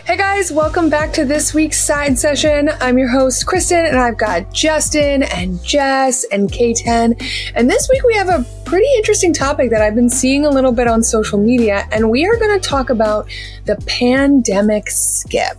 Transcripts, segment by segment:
Hey guys, welcome back to this week's side session. I'm your host, Kristen, and I've got Justin and Jess and K10. And this week we have a pretty interesting topic that I've been seeing a little bit on social media, and we are going to talk about the pandemic skip.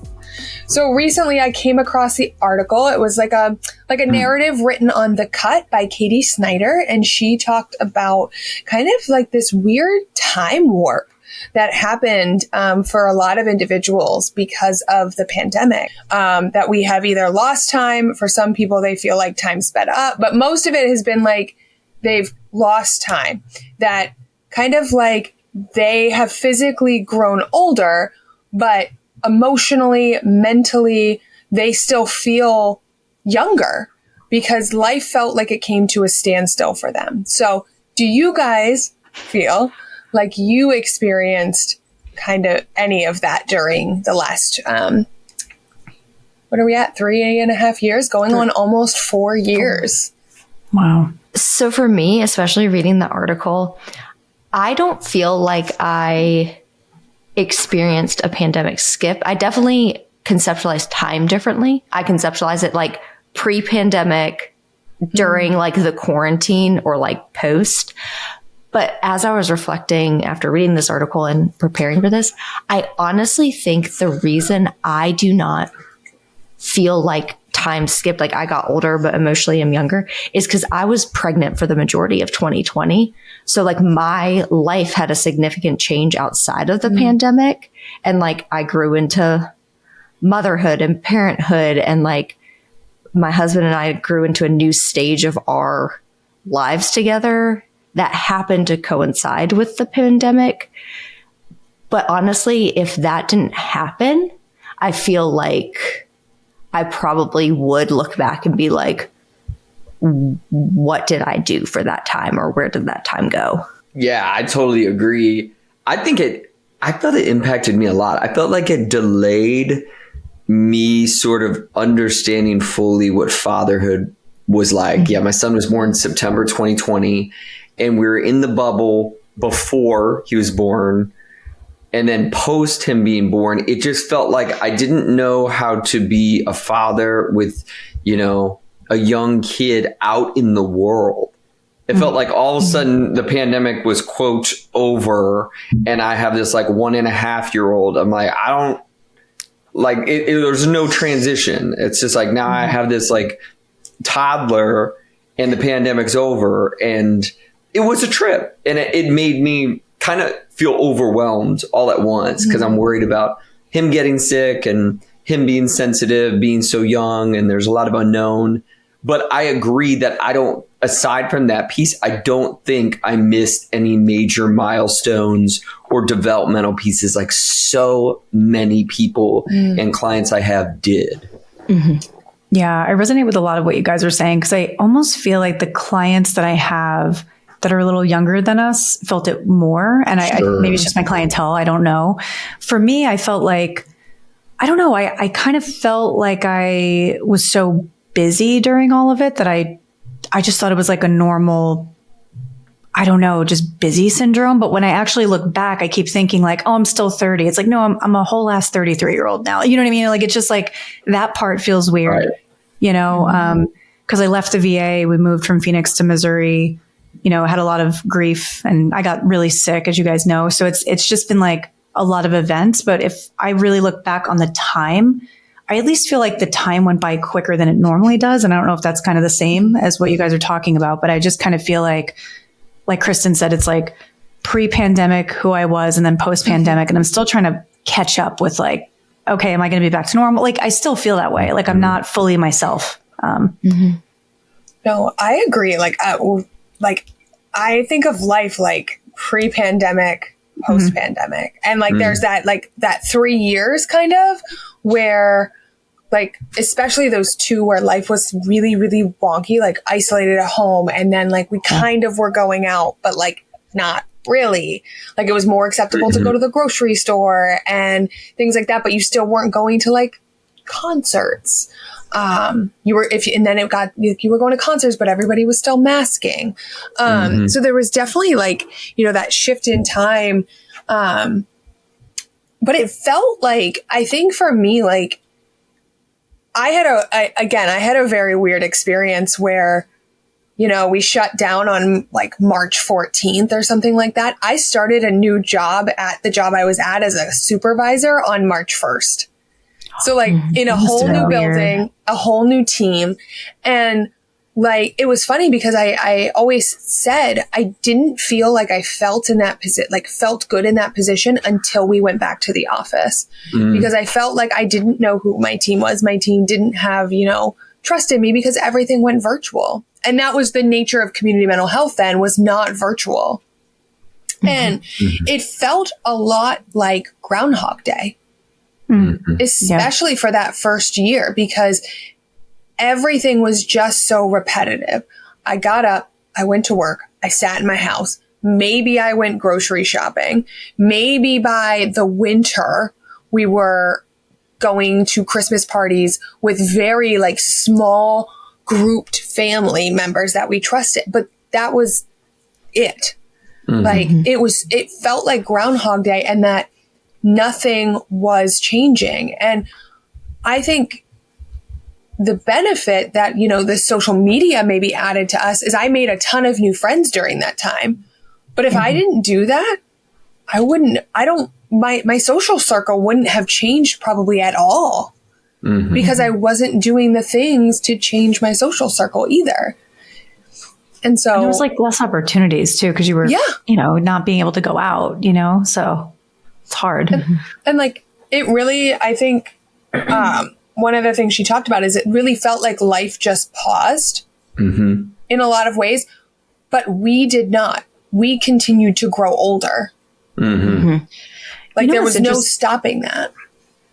So recently I came across the article. It was like a narrative written on The Cut by Katie Snyder, and she talked about kind of like this weird time warp that happened for a lot of individuals because of the pandemic, that we have either lost time. For some people, they feel like time sped up, but most of it has been like they've lost time, that kind of like they have physically grown older, but emotionally, mentally, they still feel younger because life felt like it came to a standstill for them. So do you guys feel like you experienced kind of any of that during the last, what are we at? 3.5 years, going on almost 4 years. Wow. So for me, especially reading the article, I don't feel like I experienced a pandemic skip. I definitely conceptualize time differently. I conceptualize it like pre-pandemic, during like the quarantine, or like post. But as I was reflecting after reading this article and preparing for this, I honestly think the reason I do not feel like time skipped, like I got older, but emotionally I'm younger, is because I was pregnant for the majority of 2020. So like my life had a significant change outside of the pandemic. And like I grew into motherhood and parenthood, and like my husband and I grew into a new stage of our lives together that happened to coincide with the pandemic. But honestly, if that didn't happen, I feel like I probably would look back and be like, what did I do for that time, or where did that time go? Yeah, I totally agree. I felt it impacted me a lot. I felt like it delayed me sort of understanding fully what fatherhood was like. Mm-hmm. Yeah, my son was born in September 2020. And we were in the bubble before he was born. And then post him being born, it just felt like I didn't know how to be a father with, a young kid out in the world. It felt like all of a sudden the pandemic was, quote, over. And I have this like 1.5-year-old. I'm like, I don't like it. There's no transition. It's just like now I have this like toddler and the pandemic's over. And it was a trip, and it made me kind of feel overwhelmed all at once because I'm worried about him getting sick and him being sensitive, being so young, and there's a lot of unknown. But I agree that aside from that piece, I don't think I missed any major milestones or developmental pieces like so many people and clients I have did. Mm-hmm. Yeah, I resonate with a lot of what you guys are saying, because I almost feel like the clients that I have that are a little younger than us felt it more. And maybe it's just my clientele. I don't know. For me, I felt like, I don't know. I kind of felt like I was so busy during all of it that I just thought it was like a normal, I don't know, just busy syndrome. But when I actually look back, I keep thinking like, oh, I'm still 30. It's like, no, I'm a whole ass 33-year-old now. You know what I mean? Like, it's just like that part feels weird, right. Cause I left the VA. We moved from Phoenix to Missouri. Had a lot of grief, and I got really sick, as you guys know. So it's just been like a lot of events. But if I really look back on the time, I at least feel like the time went by quicker than it normally does. And I don't know if that's kind of the same as what you guys are talking about, but I just kind of feel like Kristen said, it's like pre-pandemic who I was, and then post-pandemic. And I'm still trying to catch up with like, okay, am I going to be back to normal? Like, I still feel that way. Like I'm not fully myself. No, I agree. Like I think of life like pre-pandemic, post-pandemic. And like there's that 3 years kind of where like, especially those two where life was really, really wonky, like isolated at home. And then like we kind of were going out, but like not really. Like it was more acceptable to go to the grocery store and things like that, but you still weren't going to like concerts. You were going to concerts, but everybody was still masking. So there was definitely like, that shift in time, but it felt like, I think for me, like I had a very weird experience where, you know, we shut down on like March 14th or something like that. I started a new job at the job I was at as a supervisor on March 1st. So like in a whole new building, a whole new team. And like, it was funny because I always said I didn't feel like I felt in that position, like felt good in that position until we went back to the office, because I felt like I didn't know who my team was. My team didn't have, you know, trust in me because everything went virtual. And that was the nature of community mental health then, was not virtual. And it felt a lot like Groundhog Day, especially for that first year, because everything was just so repetitive. I got up, I went to work, I sat in my house. Maybe I went grocery shopping. Maybe by the winter, we were going to Christmas parties with very like small grouped family members that we trusted. But that was it. Like it felt like Groundhog Day, and that nothing was changing. And I think the benefit that, you know, the social media maybe added to us is I made a ton of new friends during that time. But if I didn't do that, my social circle wouldn't have changed probably at all, because I wasn't doing the things to change my social circle either. And so there was like less opportunities too, because you were, you know, not being able to go out, you know, so it's hard. And like, it really, I think, one of the things she talked about is it really felt like life just paused in a lot of ways, but we did not. We continued to grow older. Like, there was no stopping that.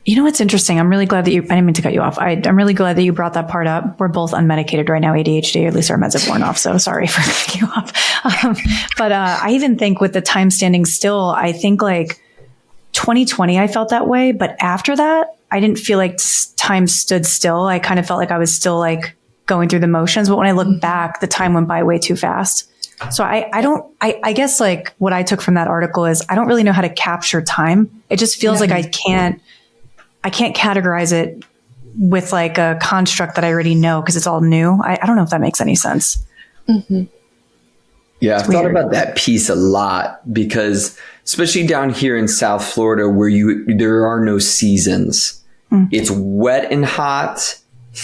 You know what's interesting? I'm really glad that I didn't mean to cut you off. I'm really glad that you brought that part up. We're both unmedicated right now, ADHD, or at least our meds have worn off. So sorry for cutting you off. But I even think with the time standing still, I think like 2020, I felt that way. But after that, I didn't feel like time stood still. I kind of felt like I was still like going through the motions. But when I look back, the time went by way too fast. So I guess like what I took from that article is I don't really know how to capture time. It just feels like I can't categorize it with like a construct that I already know because it's all new. I don't know if that makes any sense. Yeah, I've thought about that piece a lot, because especially down here in South Florida where there are no seasons. It's wet and hot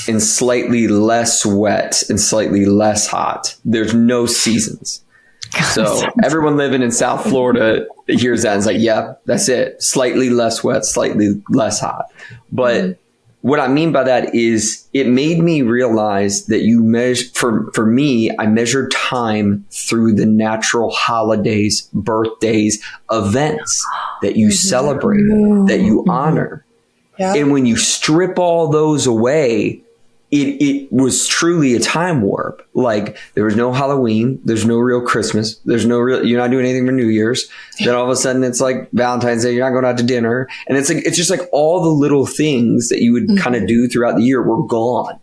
and slightly less wet and slightly less hot. There's no seasons. So everyone living in South Florida hears that and is like, yeah, that's it. Slightly less wet, slightly less hot. But what I mean by that is it made me realize that you measure, for me, I measure time through the natural holidays, birthdays, events that you celebrate, that you honor. And when you strip all those away, it was truly a time warp. Like, there was no Halloween. There's no real Christmas. You're not doing anything for New Year's. Then all of a sudden it's like Valentine's Day. You're not going out to dinner. And it's like, it's just like all the little things that you would kind of do throughout the year were gone.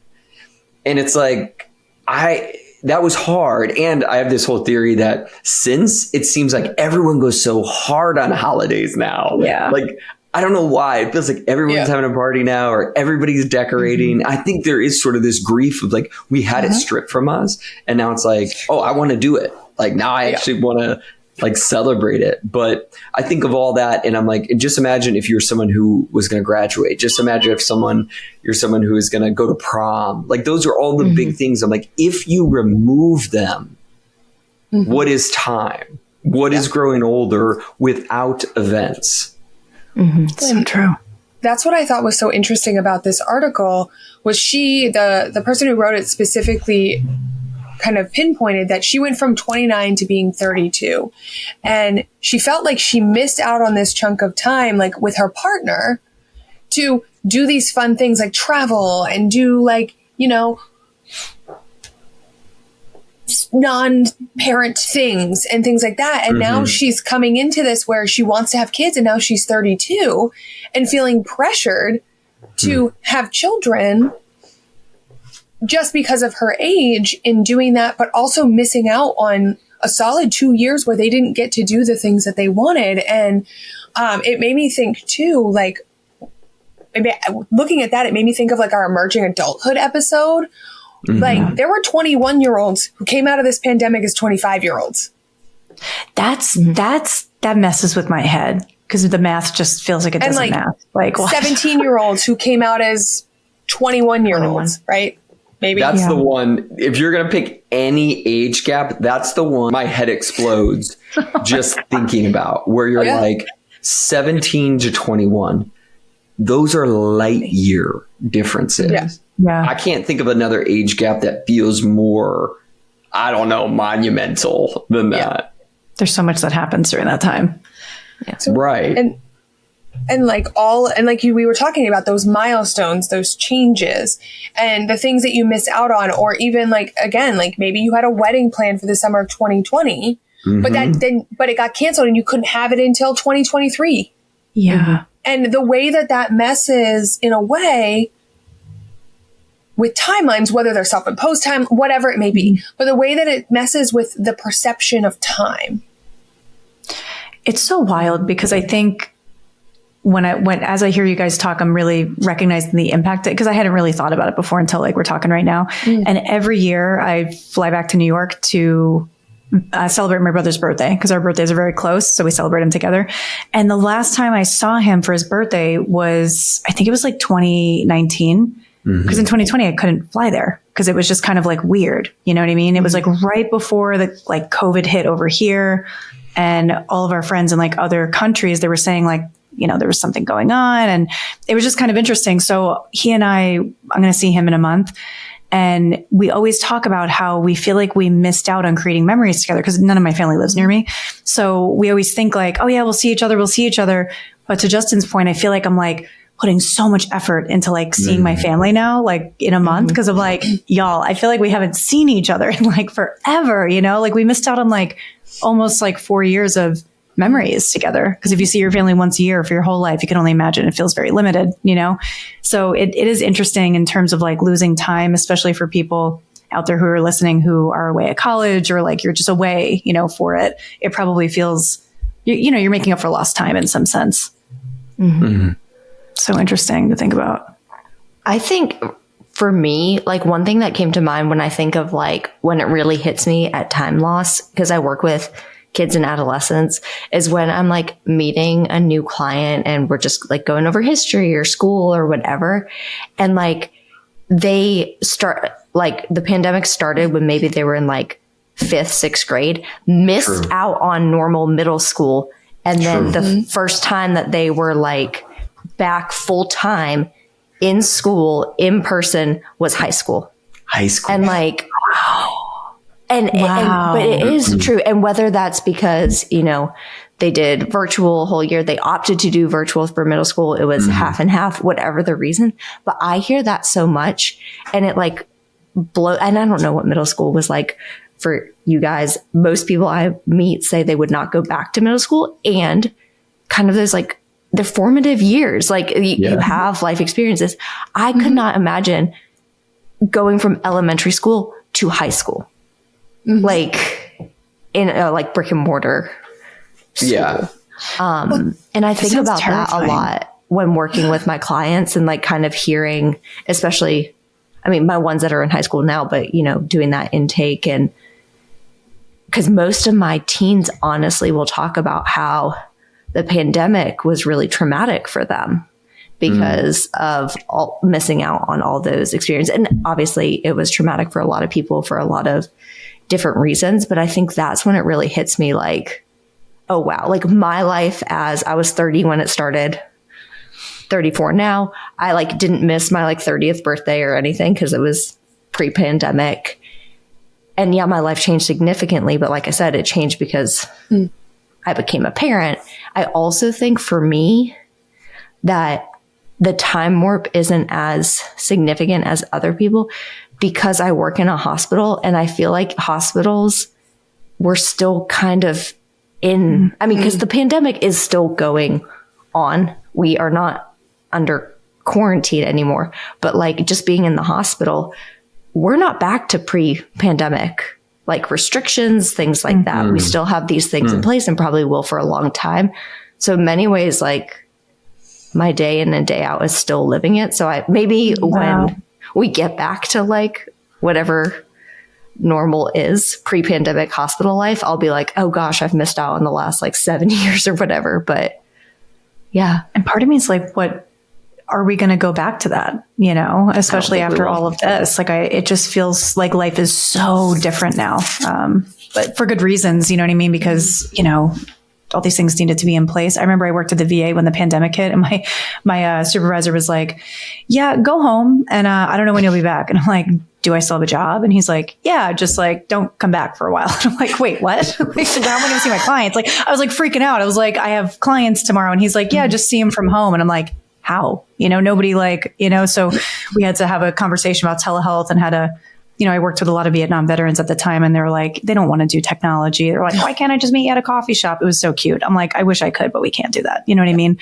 And it's like, that was hard. And I have this whole theory that since it seems like everyone goes so hard on holidays now, like, I don't know why. It feels like everyone's having a party now, or everybody's decorating. I think there is sort of this grief of like, we had it stripped from us. And now it's like, oh, I want to do it. Like, now I actually want to like celebrate it. But I think of all that, and I'm like, just imagine if you're someone who was going to graduate. Just imagine if you're someone who is going to go to prom. Like, those are all the big things. I'm like, if you remove them, what is time? What is growing older without events? So true. That's what I thought was so interesting about this article was the person who wrote it specifically kind of pinpointed that she went from 29 to being 32. And she felt like she missed out on this chunk of time, like with her partner, to do these fun things like travel and do like, you know, non-parent things and things like that. And now she's coming into this where she wants to have kids, and now she's 32 and feeling pressured to have children just because of her age in doing that, but also missing out on a solid 2 years where they didn't get to do the things that they wanted. And it made me think too, like, maybe looking at that, it made me think of like our emerging adulthood episode. Like there were 21-year-olds who came out of this pandemic as 25-year-olds. That messes with my head because the math just feels like it doesn't math. Like 17-year-olds who came out as 21-year-olds, right? Maybe that's the one. If you're going to pick any age gap, that's the one my head explodes just thinking about, where you're like 17 to 21. Those are light year differences. Yeah. I can't think of another age gap that feels more, I don't know, monumental than that. There's so much that happens during that time. Yeah. So, right. And like we were talking about those milestones, those changes and the things that you miss out on, or even like, again, like maybe you had a wedding plan for the summer of 2020, but it got canceled and you couldn't have it until 2023. Yeah. And the way that messes in a way with timelines, whether they're self-imposed time, whatever it may be, but the way that it messes with the perception of time. It's so wild because I think as I hear you guys talk, I'm really recognizing the impact, because I hadn't really thought about it before until like we're talking right now. And every year I fly back to New York to celebrate my brother's birthday, because our birthdays are very close. So we celebrate them together. And the last time I saw him for his birthday was, I think it was like 2019. Because in 2020, I couldn't fly there because it was just kind of like weird. You know what I mean? It was like right before the like COVID hit over here, and all of our friends in like other countries, they were saying like, you know, there was something going on, and it was just kind of interesting. So I'm going to see him in a month. And we always talk about how we feel like we missed out on creating memories together because none of my family lives near me. So we always think like, oh yeah, we'll see each other. But to Justin's point, I feel like I'm like putting so much effort into like seeing my family now, like in a month, because of like, y'all, I feel like we haven't seen each other in like forever, you know, like we missed out on like almost like 4 years of memories together. Because if you see your family once a year for your whole life, you can only imagine it feels very limited, you know? So it is interesting in terms of like losing time, especially for people out there who are listening, who are away at college, or like you're just away, you know, for it. It probably feels, you know, you're making up for lost time in some sense. So interesting to think about. I think for me, like one thing that came to mind when I think of like when it really hits me at time loss, because I work with kids and adolescents, is when I'm like meeting a new client and we're just like going over history or school or whatever. And like they start, like the pandemic started when maybe they were in like 5th, 6th grade, missed out on normal middle school. And then the first time that they were like back full time in school in person was high school. And like, but it is true. And whether that's because, you know, they did virtual whole year, they opted to do virtual for middle school. It was half and half, whatever the reason. But I hear that so much, and it like and I don't know what middle school was like for you guys. Most people I meet say they would not go back to middle school, and kind of those like the formative years, like you have life experiences. I could not imagine going from elementary school to high school, like in a like brick and mortar school. And I think about that a lot when working with my clients, and like kind of hearing, especially, I mean, my ones that are in high school now, but you know, doing that intake. And because most of my teens honestly will talk about how the pandemic was really traumatic for them because of missing out on all those experiences. And obviously it was traumatic for a lot of people for a lot of different reasons. But I think that's when it really hits me like, oh, wow. Like my life, as I was 30 when it started, 34 now, I like didn't miss my like 30th birthday or anything because it was pre-pandemic. And yeah, my life changed significantly. But like I said, it changed because I became a parent. I also think for me that the time warp isn't as significant as other people because I work in a hospital, and I feel like hospitals were still kind of in, I mean, because the pandemic is still going on. We are not under quarantine anymore, but like just being in the hospital, we're not back to pre-pandemic like restrictions, things like that. We still have these things in place and probably will for a long time. So in many ways, like my day in and day out is still living it. So when we get back to like whatever normal is pre-pandemic hospital life, I'll be like, oh gosh, I've missed out on the last like 7 years or whatever. But yeah. And part of me is like, what are we going to go back to that? You know, especially after all of this, like it just feels like life is so different now. But for good reasons, you know what I mean? Because, you know, all these things needed to be in place. I remember I worked at the VA when the pandemic hit, and my supervisor was like, yeah, go home. And I don't know when you'll be back. And I'm like, do I still have a job? And he's like, yeah, just like, don't come back for a while. And I'm like, wait, what? Like, so now I'm going to see my clients. Like, I was like freaking out. I was like, I have clients tomorrow. And he's like, yeah, just see them from home. And I'm like, how? You know, nobody like, you know, so we had to have a conversation about telehealth and how to, you know, I worked with a lot of Vietnam veterans at the time, and they're like, they don't want to do technology. They're like, why can't I just meet you at a coffee shop? It was so cute. I'm like, I wish I could, but we can't do that. You know what I mean?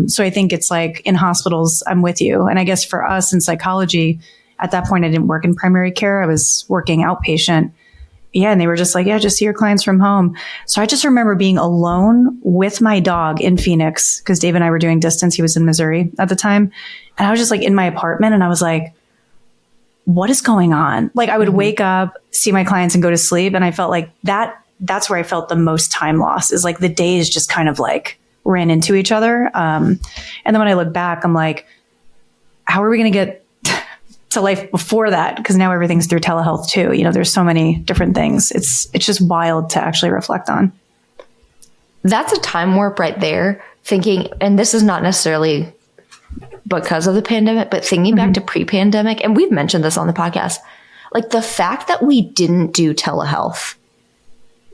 So I think it's like in hospitals, I'm with you. And I guess for us in psychology, at that point, I didn't work in primary care. I was working outpatient. Yeah. And they were just like, yeah, just see your clients from home. So I just remember being alone with my dog in Phoenix, because Dave and I were doing distance. He was in Missouri at the time. And I was just like in my apartment, and I was like, what is going on? Like I would wake up, see my clients, and go to sleep. And I felt like that's where I felt the most time loss, is like the days just kind of like ran into each other. And then when I look back, I'm like, how are we going to get to life before that? Because now everything's through telehealth too. You know, there's so many different things. It's just wild to actually reflect on. That's a time warp right there, thinking, and this is not necessarily because of the pandemic, but thinking back to pre-pandemic, and we've mentioned this on the podcast, like the fact that we didn't do telehealth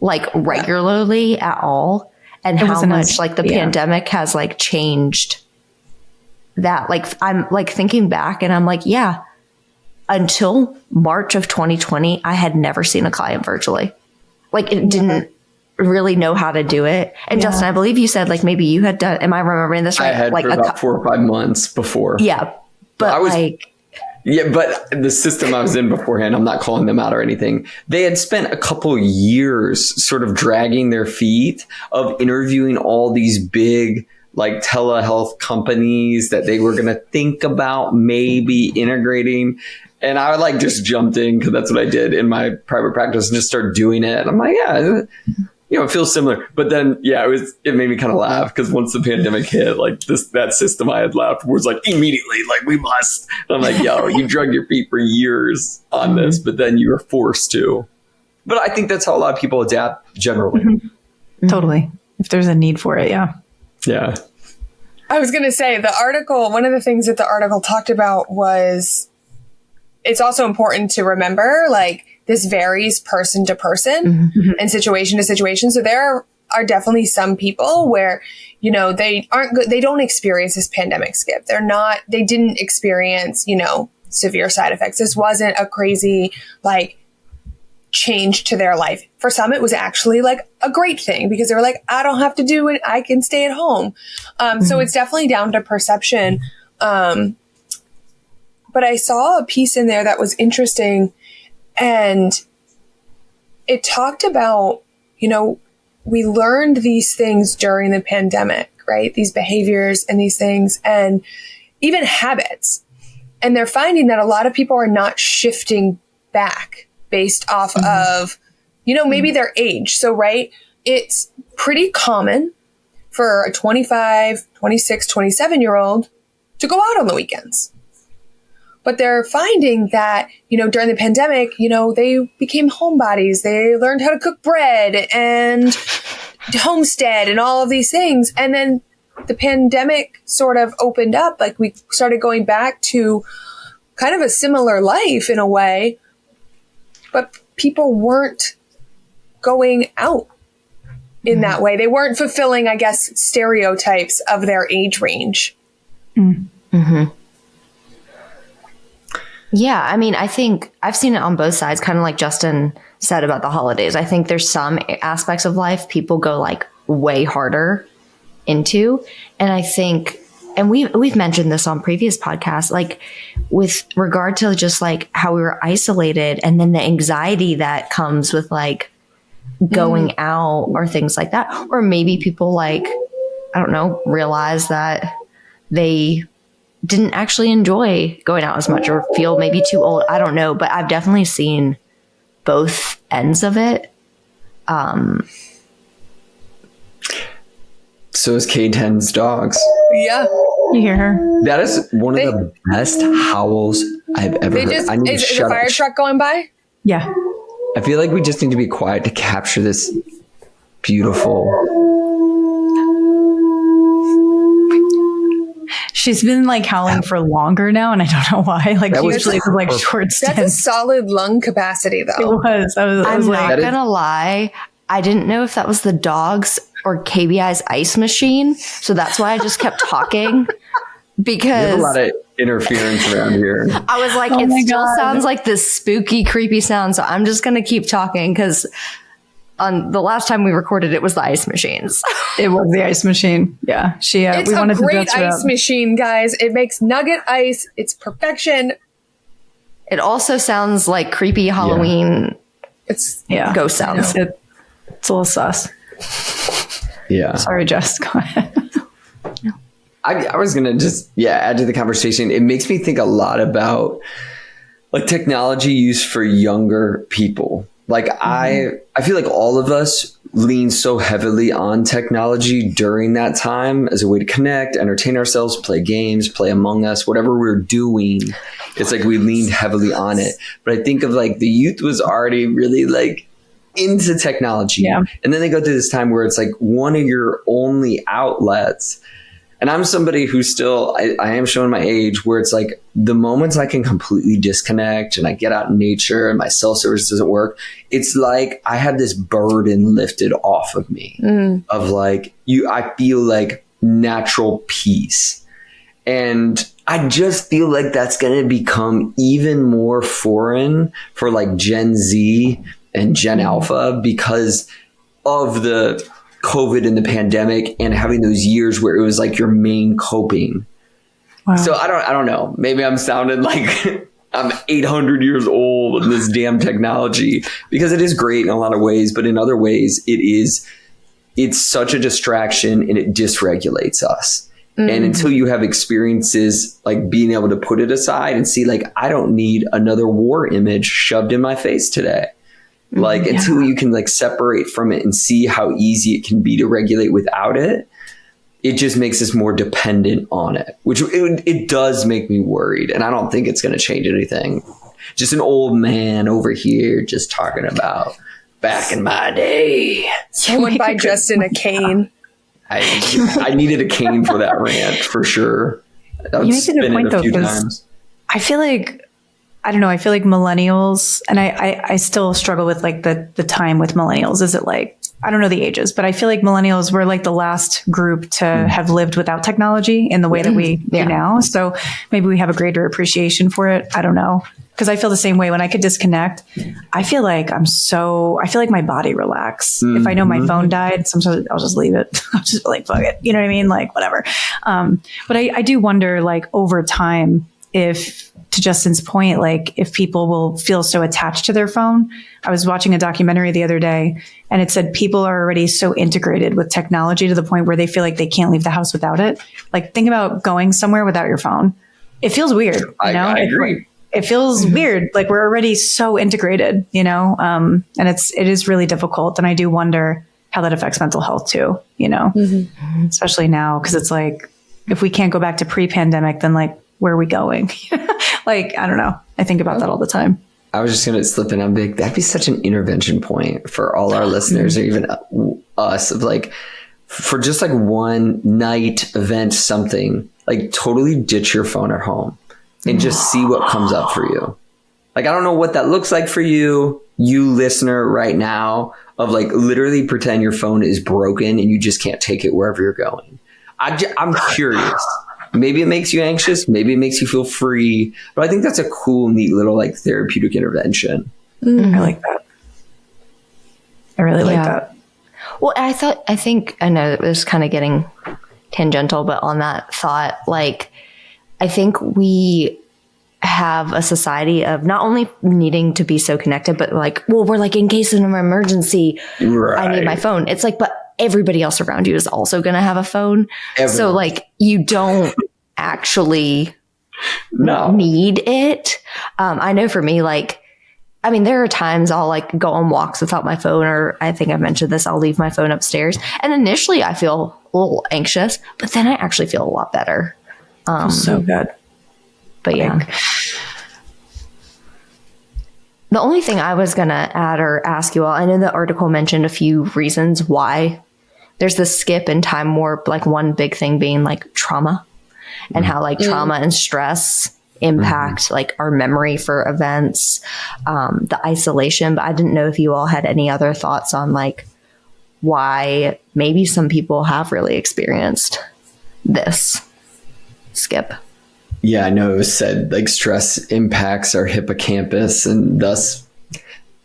like regularly at all, and how much like the pandemic has like changed that. Like I'm like thinking back, and I'm like, yeah, until March of 2020, I had never seen a client virtually. Like it didn't really know how to do it. And Justin, I believe you said like maybe you had done, am I remembering this right? I had like for about 4 or 5 months before. Yeah. But but the system I was in beforehand, I'm not calling them out or anything. They had spent a couple years sort of dragging their feet of interviewing all these big like telehealth companies that they were going to think about maybe integrating. And I like just jumped in, because that's what I did in my private practice, and just started doing it. And I'm like, yeah, you know, it feels similar. But then, yeah, it made me kind of laugh, because once the pandemic hit, like that system I had left was like immediately like, we must. And I'm like, yo, you drug your feet for years on this, but then you were forced to. But I think that's how a lot of people adapt generally. Totally. If there's a need for it. Yeah. Yeah. I was going to say the article, one of the things that the article talked about was, it's also important to remember, like, this varies person to person and situation to situation. So there are definitely some people where, you know, they aren't good. They don't experience this pandemic skip. They didn't experience, you know, severe side effects. This wasn't a crazy, like, change to their life. For some, it was actually like a great thing, because they were like, I don't have to do it. I can stay at home. So it's definitely down to perception. But I saw a piece in there that was interesting, and it talked about, you know, we learned these things during the pandemic, right? These behaviors and these things, and even habits. And they're finding that a lot of people are not shifting back based off of, you know, maybe their age. So, right, it's pretty common for a 25, 26, 27-year-old to go out on the weekends. But they're finding that, you know, during the pandemic, you know, they became homebodies. They learned how to cook bread and homestead and all of these things. And then the pandemic sort of opened up. Like, we started going back to kind of a similar life in a way, but people weren't going out in that way. They weren't fulfilling, I guess, stereotypes of their age range. Yeah, I mean, I think I've seen it on both sides, kind of like Justin said about the holidays. I think there's some aspects of life people go like way harder into. And I think, and we've mentioned this on previous podcasts, like with regard to just like how we were isolated, and then the anxiety that comes with like going out or things like that. Or maybe people like, I don't know, realize that they didn't actually enjoy going out as much or feel maybe too old. I don't know, but I've definitely seen both ends of it. So is K10's dogs. Yeah. You hear her? That is one of the best howls I've ever heard. Is to a fire truck going by? Yeah. I feel like we just need to be quiet to capture this beautiful. She's been like howling for longer now, and I don't know why. Like usually it's like short stints. That's a solid lung capacity, though. It was. I'm like, not gonna lie. I didn't know if that was the dogs or KBI's ice machine, so that's why I just kept talking. Because there's a lot of interference around here. I was like, it still sounds like this spooky, creepy sound, so I'm just gonna keep talking because on the last time we recorded, it was the ice machines. It was the ice machine. Yeah, it's we wanted a great to ice machine, guys. It makes nugget ice. It's perfection. It also sounds like creepy Halloween. It's ghost sounds. It's a little sus. Yeah. Sorry, Jess. Go ahead. I was going to just, add to the conversation. It makes me think a lot about like technology used for younger people. Like I feel like all of us lean so heavily on technology during that time as a way to connect, entertain ourselves, play games, play Among Us, whatever we're doing. It's like we leaned heavily on it. But I think of like the youth was already really like into technology. Yeah. And then they go through this time where it's like one of your only outlets. And I'm somebody who still, I am showing my age where it's like the moments I can completely disconnect and I get out in nature and my cell service doesn't work. It's like I have this burden lifted off of me of like I feel like natural peace. And I just feel like that's going to become even more foreign for like Gen Z and Gen Alpha because of the COVID and the pandemic and having those years where it was like your main coping. Wow. So I don't know. Maybe I'm sounding like I'm 800 years old in this damn technology because it is great in a lot of ways, but in other ways it's such a distraction and it dysregulates us. Mm-hmm. And until you have experiences like being able to put it aside and see like, I don't need another war image shoved in my face today. Like until you can like separate from it and see how easy it can be to regulate without it, it just makes us more dependent on it, which it does make me worried. And I don't think it's going to change anything. Just an old man over here just talking about back in my day. Someone buy Justin a cane. I needed a cane for that rant for sure. You make a good point though, because I feel like I don't know. I feel like millennials, and I still struggle with like the time with millennials. Is it like, I don't know the ages, but I feel like millennials were like the last group to have lived without technology in the way that we do now. So maybe we have a greater appreciation for it. I don't know. Because I feel the same way when I could disconnect. I feel like I feel like my body relax. If I know my phone died, sometimes I'll just leave it. I'll just be like, fuck it. You know what I mean? Like whatever. But I do wonder like over time, if to Justin's point, like if people will feel so attached to their phone. I was watching a documentary the other day and it said people are already so integrated with technology to the point where they feel like they can't leave the house without it. Like think about going somewhere without your phone. It feels weird. You know? I agree. It feels weird. Like we're already so integrated, you know, and it is really difficult. And I do wonder how that affects mental health too, you know, especially now. Cause it's like, if we can't go back to pre-pandemic, then like, where are we going? Like, I don't know. I think about that all the time. I was just going to slip in. I'm big. That'd be such an intervention point for all our listeners or even us of like, for just like one night event, something like totally ditch your phone at home and just see what comes up for you. Like, I don't know what that looks like for you listener right now of like literally pretend your phone is broken and you just can't take it wherever you're going. I'm curious. Maybe it makes you anxious. Maybe it makes you feel free. But I think that's a cool, neat little like therapeutic intervention. I like that. I really like that. Well, I know it was kind of getting tangential, but on that thought, like, I think we have a society of not only needing to be so connected, but like, well, we're like, in case of an emergency, I need my phone. It's like, but everybody else around you is also going to have a phone. So like you don't actually need it. I know for me, like, I mean, there are times I'll like go on walks without my phone, or I think I mentioned this, I'll leave my phone upstairs. And initially I feel a little anxious, but then I actually feel a lot better. So good. But yeah. The only thing I was going to add or ask you all, I know the article mentioned a few reasons why there's this skip in time warp, like one big thing being like trauma and how like trauma and stress impact like our memory for events, the isolation. But I didn't know if you all had any other thoughts on like why maybe some people have really experienced this skip. Yeah, I know it was said like stress impacts our hippocampus and thus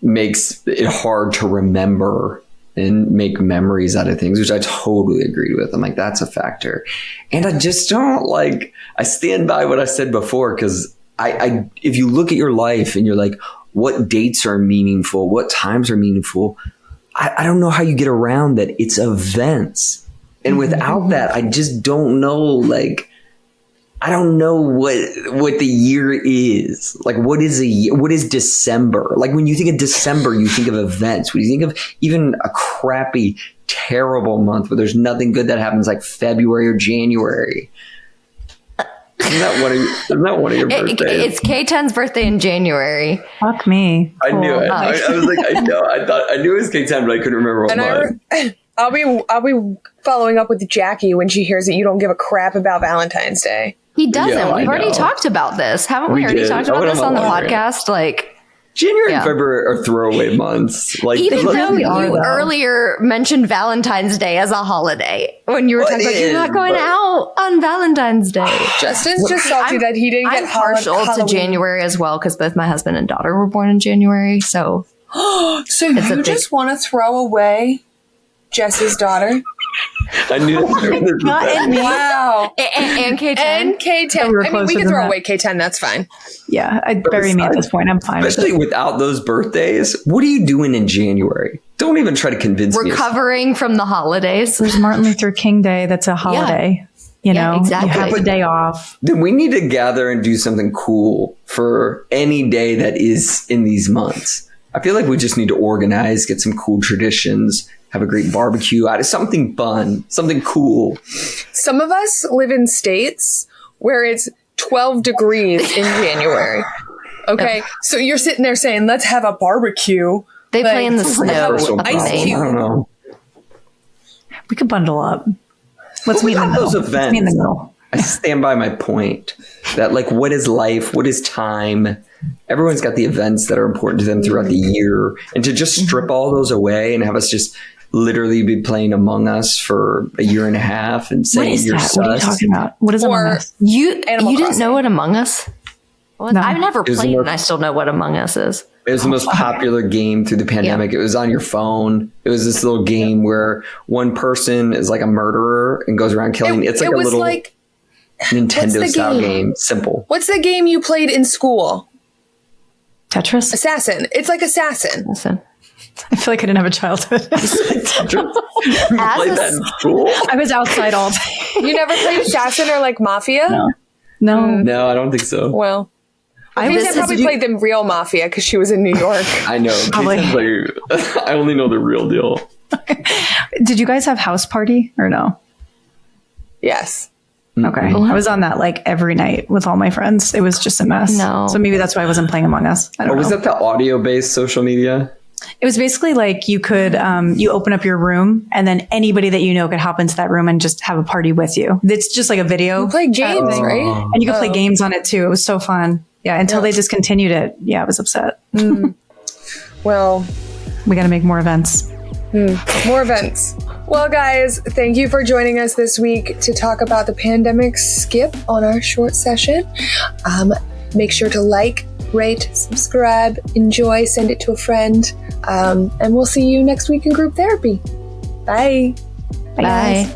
makes it hard to remember and make memories out of things, which I totally agreed with. I'm like, that's a factor. And I just don't like, I stand by what I said before, because I if you look at your life and you're like, what dates are meaningful? What times are meaningful? I don't know how you get around that. It's events. And without that, I just don't know, like, I don't know what the year is. Like, what is a year? What is December? Like, when you think of December, you think of events. When you think of even a crappy, terrible month where there's nothing good that happens, like February or January. Isn't that one of your birthdays? It's K10's birthday in January. Fuck me. I knew it. I was like, I knew it was K10, but I couldn't remember what month. I'll be following up with Jackie when she hears that you don't give a crap about Valentine's Day. He doesn't. We've already talked about this. Haven't we already talked about this on the podcast? Like, January and February are throwaway months. Like, even though you earlier mentioned Valentine's Day as a holiday when you were talking about you're not going out on Valentine's Day. Justin's just salty that he didn't get partial to January as well, because both my husband and daughter were born in January. So, so you just want to throw away Jess's daughter? I knew that. Wow. And K10. And K10. I mean, we can throw away K10. That's fine. Yeah, I'd bury me at this point. I'm fine. Especially without those birthdays. What are you doing in January? Don't even try to convince me. Recovering from the holidays. There's Martin Luther King Day. That's a holiday. You know, exactly. You have a day off. Then we need to gather and do something cool for any day that is in these months. I feel like we just need to organize, get some cool traditions, have a great barbecue, out of something fun, something cool. Some of us live in states where it's 12 degrees in January. Okay. So you're sitting there saying, let's have a barbecue. They play in the snow. Ice cube. I don't know. We could bundle up. Let's meet in the middle. Those events, let's meet in the middle. I stand by my point that, like, what is life? What is time? Everyone's got the events that are important to them throughout the year. And to just strip all those away and have us just literally be playing Among Us for a year and a half and saying you're sus. What are you talking about? What is Among Us? You didn't know what Among Us was? No. I've never played and I still know what Among Us is. It was the most popular game through the pandemic. It was on your phone. It was this little game where one person is like a murderer and goes around killing. It's like a little Nintendo style game. Simple. What's the game you played in school? Tetris? Assassin. It's like Assassin. I feel like I didn't have a childhood. You played that in school? I was outside all day. You never played Assassin or like Mafia? No, I don't think so. Well, I think I probably played the real Mafia because she was in New York. I know. I only know the real deal. Did you guys have House Party or no? Yes. Okay. I was on that like every night with all my friends. It was just a mess. No. So maybe that's why I wasn't playing Among Us. I don't know. Was that the audio-based social media? It was basically like you could, you open up your room and then anybody that you know could hop into that room and just have a party with you. It's just like a video. You play games, right? And you could play games on it too. It was so fun. Yeah. Until they discontinued it. Yeah. I was upset. Well, we got to make more events. More events. Well, guys, thank you for joining us this week to talk about the pandemic skip on our short session. Make sure to like, rate, subscribe, enjoy, send it to a friend. And we'll see you next week in group therapy. Bye. Bye.